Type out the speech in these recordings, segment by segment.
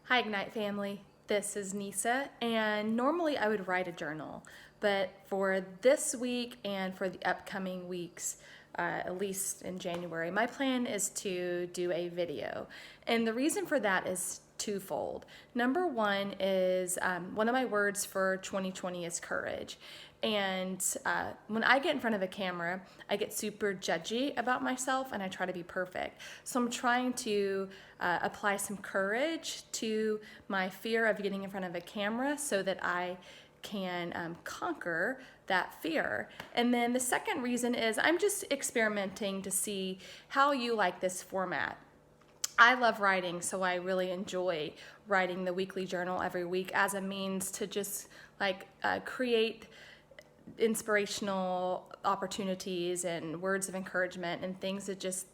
Hi Ignite family, this is Neissa, and normally I would write a journal, but for this week and for the upcoming weeks, at least in January, my plan is to do a video. And the reason for that is twofold. Number one is one of my words for 2020 is courage. And when I get in front of a camera, I get super judgy about myself and I try to be perfect. So I'm trying to apply some courage to my fear of getting in front of a camera so that I can conquer that fear. And then the second reason is I'm just experimenting to see how you like this format. I love writing, so I really enjoy writing the weekly journal every week as a means to just create inspirational opportunities and words of encouragement and things that just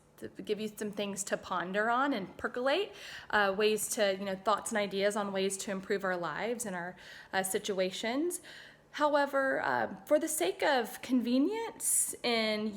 give you some things to ponder on and percolate, ways to, thoughts and ideas on ways to improve our lives and our situations. However, for the sake of convenience and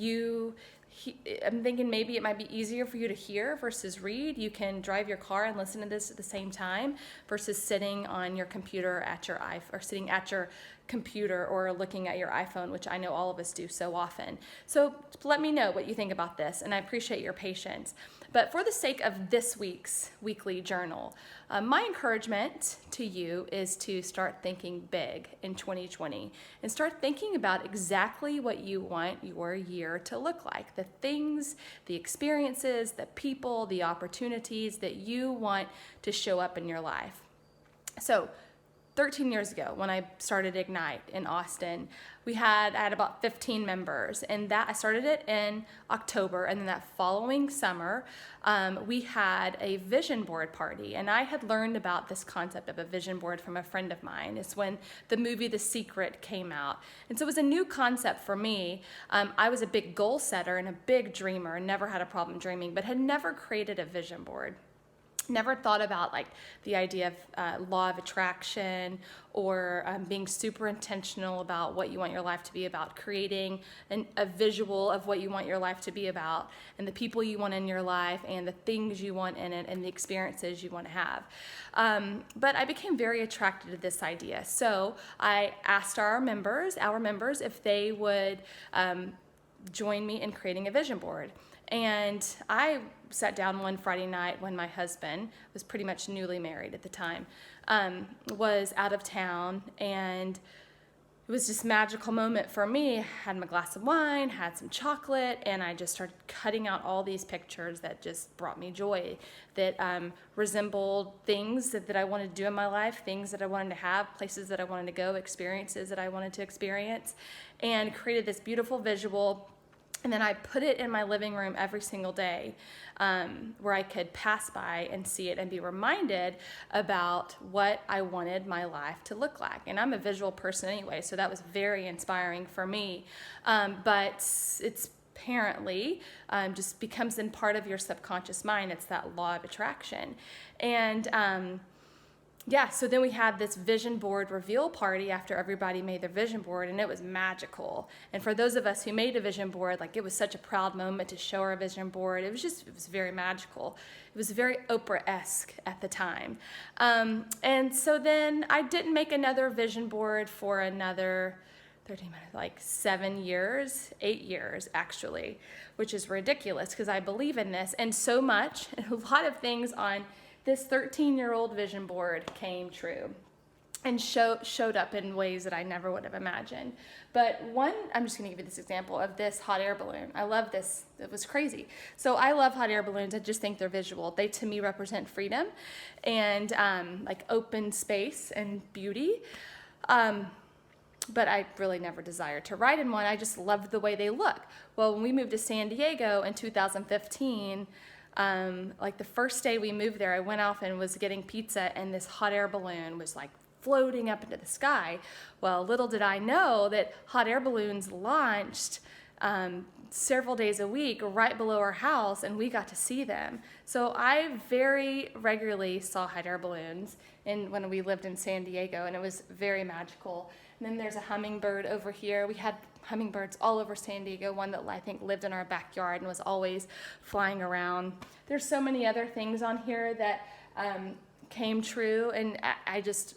I'm thinking maybe it might be easier for you to hear versus read. You can drive your car and listen to this at the same time versus sitting on your computer at your or sitting at your computer or looking at your iPhone, which I know all of us do so often. So let me know what you think about this, and I appreciate your patience. But for the sake of this week's weekly journal, my encouragement to you is to start thinking big in 2020 and start thinking about exactly what you want your year to look like. The things, the experiences, the people, the opportunities that you want to show up in your life. So 13 years ago when I started Ignite in Austin, I had about 15 members, and I started it in October, and then that following summer, we had a vision board party, and I had learned about this concept of a vision board from a friend of mine. It's when the movie The Secret came out, and so it was a new concept for me. I was a big goal setter and a big dreamer, and never had a problem dreaming, but had never created a vision board. Never thought about the idea of law of attraction or being super intentional about what you want your life to be about, creating a visual of what you want your life to be about and the people you want in your life and the things you want in it and the experiences you want to have. But I became very attracted to this idea. So I asked our members if they would join me in creating a vision board. And I sat down one Friday night when my husband was pretty much newly married at the time, was out of town, and it was just a magical moment for me. I had my glass of wine, had some chocolate, and I just started cutting out all these pictures that just brought me joy, that resembled things that I wanted to do in my life, things that I wanted to have, places that I wanted to go, experiences that I wanted to experience, and created this beautiful visual. And then I put it in my living room every single day where I could pass by and see it and be reminded about what I wanted my life to look like. And I'm a visual person anyway, so that was very inspiring for me. But it's apparently just becomes in part of your subconscious mind. It's that law of attraction. And so then we had this vision board reveal party after everybody made their vision board, and it was magical. And for those of us who made a vision board, it was such a proud moment to show our vision board. It was very magical. It was very Oprah-esque at the time. And so then I didn't make another vision board for another 13 months, 7 years, 8 years actually, which is ridiculous because I believe in this. And so much, and a lot of things on this 13-year-old vision board came true and showed up in ways that I never would have imagined. But I'm just going to give you this example of this hot air balloon. I love this. It was crazy. So I love hot air balloons. I just think they're visual. They, to me, represent freedom and open space and beauty. But I really never desired to ride in one. I just loved the way they look. Well, when we moved to San Diego in 2015, the first day we moved there, I went off and was getting pizza, and this hot air balloon was floating up into the sky. Well, little did I know that hot air balloons launched several days a week right below our house, and we got to see them. So I very regularly saw hot air balloons when we lived in San Diego, and it was very magical. And then there's a hummingbird over here. We had hummingbirds all over San Diego, one that I think lived in our backyard and was always flying around. There's so many other things on here that came true, and I just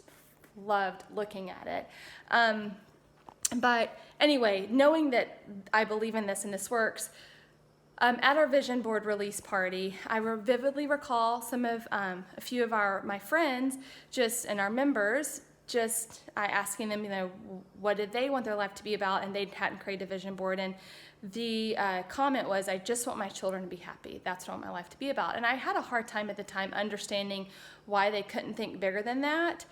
loved looking at it. But anyway, knowing that I believe in this and this works, at our vision board release party, I vividly recall a few of my friends, and our members, I asking them, what did they want their life to be about, and they hadn't created a vision board, and the comment was, I just want my children to be happy. That's what I want my life to be about. And I had a hard time at the time understanding why they couldn't think bigger than that.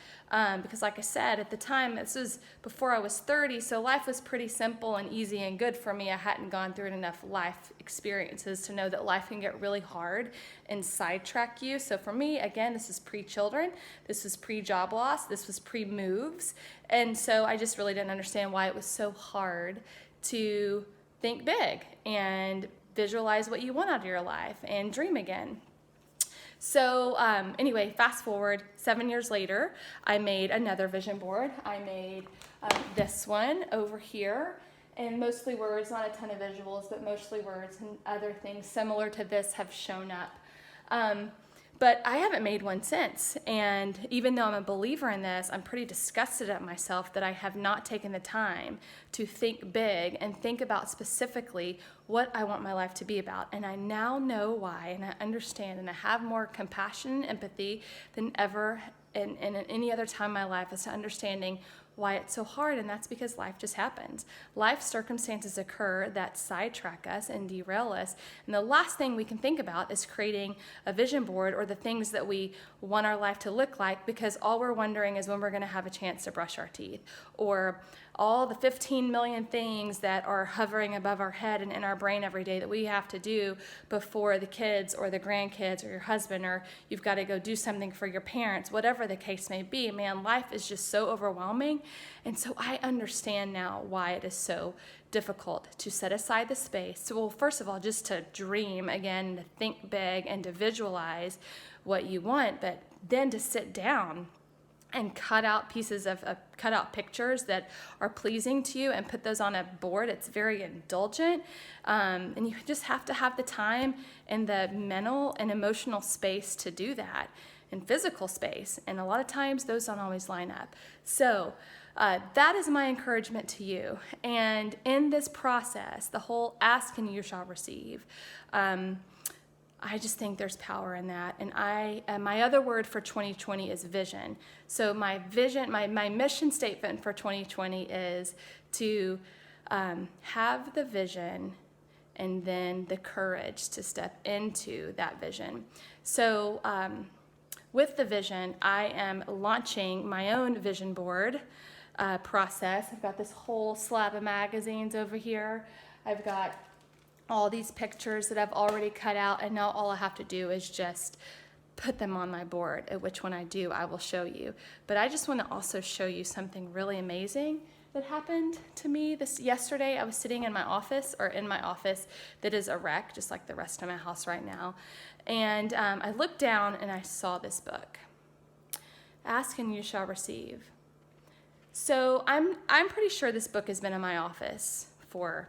Because like I said, at the time, this was before I was 30, so life was pretty simple and easy and good for me. I hadn't gone through enough life experiences to know that life can get really hard and sidetrack you. So for me, again, this is pre-children. This was pre-job loss. This was pre-moves. And so I just really didn't understand why it was so hard to think big and visualize what you want out of your life and dream again. So anyway, fast forward 7 years later, I made another vision board. I made this one over here, and mostly words, not a ton of visuals, but mostly words, and other things similar to this have shown up. But I haven't made one since, and even though I'm a believer in this, I'm pretty disgusted at myself that I have not taken the time to think big and think about specifically what I want my life to be about. And I now know why, and I understand, and I have more compassion and empathy than ever in any other time in my life as to understanding why it's so hard, and that's because life just happens. Life circumstances occur that sidetrack us and derail us, and the last thing we can think about is creating a vision board or the things that we want our life to look like, because all we're wondering is when we're going to have a chance to brush our teeth, or all the 15 million things that are hovering above our head and in our brain every day that we have to do before the kids or the grandkids or your husband, or you've got to go do something for your parents, whatever the case may be. Man, life is just so overwhelming. And so I understand now why it is so difficult to set aside the space. So, well, first of all, just to dream again, to think big and to visualize what you want, but then to sit down and cut out pictures that are pleasing to you and put those on a board. It's very indulgent. And you just have to have the time and the mental and emotional space to do that, and physical space. And a lot of times those don't always line up. So that is my encouragement to you. And in this process, the whole ask and you shall receive, I just think there's power in that. And my other word for 2020 is vision. So my vision, my mission statement for 2020 is to have the vision and then the courage to step into that vision. So with the vision, I am launching my own vision board process. I've got this whole slab of magazines over here. I've got all these pictures that I've already cut out, and now all I have to do is just put them on my board, which when I do, I will show you. But I just want to also show you something really amazing that happened to me yesterday. I was sitting in my office that is a wreck, just like the rest of my house right now. And I looked down and I saw this book, Ask and You Shall Receive. So I'm pretty sure this book has been in my office for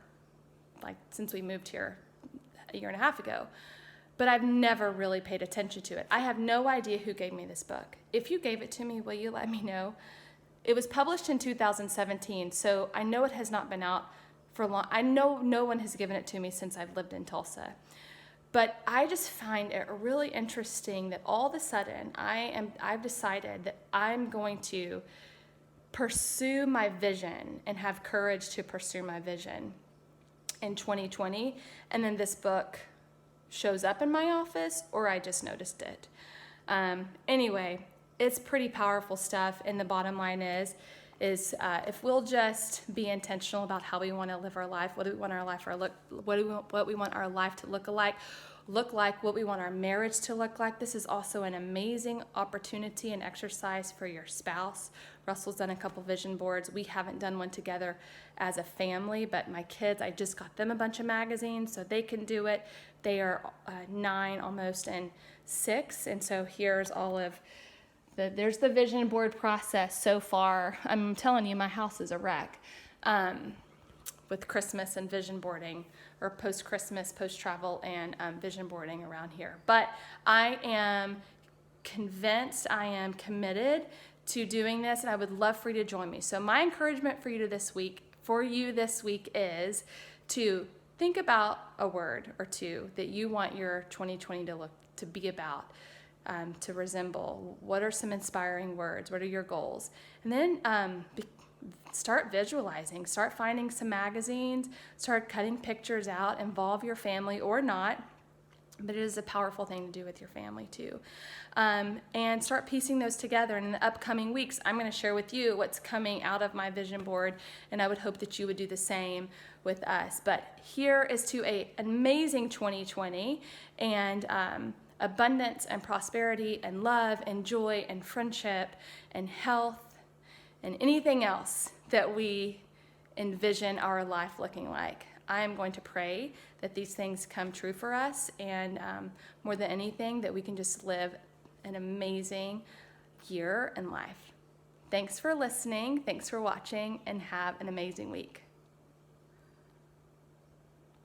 since we moved here a year and a half ago, but I've never really paid attention to it. I have no idea who gave me this book. If you gave it to me, will you let me know? It was published in 2017, so I know it has not been out for long. I know no one has given it to me since I've lived in Tulsa. But I just find it really interesting that all of a sudden I've decided that I'm going to pursue my vision and have courage to pursue my vision in 2020, and then this book shows up in my office, or I just noticed it. Anyway, it's pretty powerful stuff, and the bottom line is if we'll just be intentional about how we want to live our life, what do we want our life what we want our life to look like, what we want our marriage to look like. This is also an amazing opportunity and exercise for your spouse. Russell's done a couple vision boards. We haven't done one together as a family, but my kids, I just got them a bunch of magazines so they can do it. They are 9 almost and 6, and so here's all of there's the vision board process so far. I'm telling you, my house is a wreck with Christmas and vision boarding, or post-Christmas, post-travel, and vision boarding around here. But I am convinced, I am committed to doing this, and I would love for you to join me. So my encouragement for you this week is to think about a word or two that you want your 2020 to be about, to resemble. What are some inspiring words? What are your goals? And then start visualizing. Start finding some magazines. Start cutting pictures out. Involve your family or not. But it is a powerful thing to do with your family too. And start piecing those together. And in the upcoming weeks, I'm going to share with you what's coming out of my vision board, and I would hope that you would do the same with us. But here is to an amazing 2020, and abundance and prosperity and love and joy and friendship and health and anything else that we envision our life looking like. I am going to pray that these things come true for us, and more than anything, that we can just live an amazing year in life. Thanks for listening, thanks for watching, and have an amazing week.